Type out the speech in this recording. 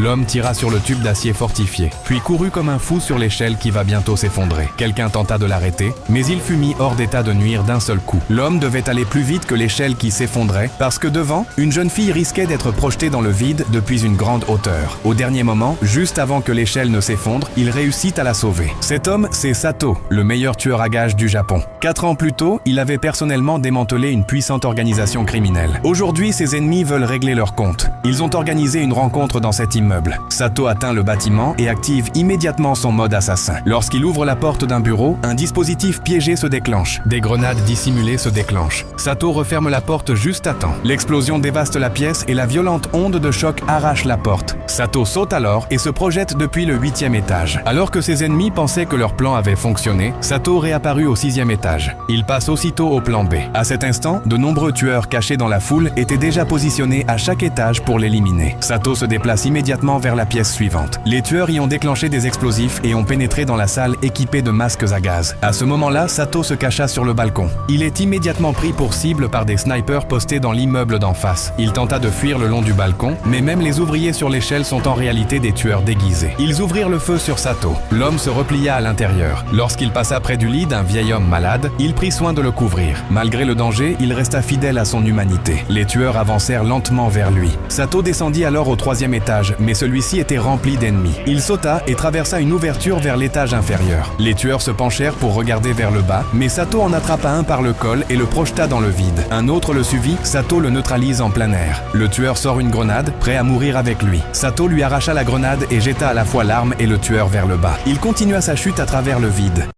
L'homme tira sur le tube d'acier fortifié, puis courut comme un fou sur l'échelle qui va bientôt s'effondrer. Quelqu'un tenta de l'arrêter, mais il fut mis hors d'état de nuire d'un seul coup. L'homme devait aller plus vite que l'échelle qui s'effondrait, parce que devant, une jeune fille risquait d'être projetée dans le vide depuis une grande hauteur. Au dernier moment, juste avant que l'échelle ne s'effondre, il réussit à la sauver. Cet homme, c'est Sato, le meilleur tueur à gages du Japon. 4 ans plus tôt, il avait personnellement démantelé une puissante organisation criminelle. Aujourd'hui, ses ennemis veulent régler leur compte. Ils ont organisé une rencontre dans cet immeuble. Sato atteint le bâtiment et active immédiatement son mode assassin. Lorsqu'il ouvre la porte d'un bureau, un dispositif piégé se déclenche. Des grenades dissimulées se déclenchent. Sato referme la porte juste à temps. L'explosion dévaste la pièce et la violente onde de choc arrache la porte. Sato saute alors et se projette depuis le 8e étage. Alors que ses ennemis pensaient que leur plan avait fonctionné, Sato réapparut au 6e étage. Il passe aussitôt au plan B. À cet instant, de nombreux tueurs cachés dans la foule étaient déjà positionnés à chaque étage pour l'éliminer. Sato se déplace immédiatement vers la pièce suivante. Les tueurs y ont déclenché des explosifs et ont pénétré dans la salle équipée de masques à gaz. À ce moment-là, Sato se cacha sur le balcon. Il est immédiatement pris pour cible par des snipers postés dans l'immeuble d'en face. Il tenta de fuir le long du balcon, mais même les ouvriers sur l'échelle sont en réalité des tueurs déguisés. Ils ouvrirent le feu sur Sato. L'homme se replia à l'intérieur. Lorsqu'il passa près du lit d'un vieil homme malade, il prit soin de le couvrir. Malgré le danger, il resta fidèle à son humanité. Les tueurs avancèrent lentement vers lui. Sato descendit alors au 3e étage, mais celui-ci était rempli d'ennemis. Il sauta et traversa une ouverture vers l'étage inférieur. Les tueurs se penchèrent pour regarder vers le bas, mais Sato en attrapa un par le col et le projeta dans le vide. Un autre le suivit, Sato le neutralise en plein air. Le tueur sort une grenade, prêt à mourir avec lui. Sato lui arracha la grenade et jeta à la fois l'arme et le tueur vers le bas. Il continua sa chute à travers le vide.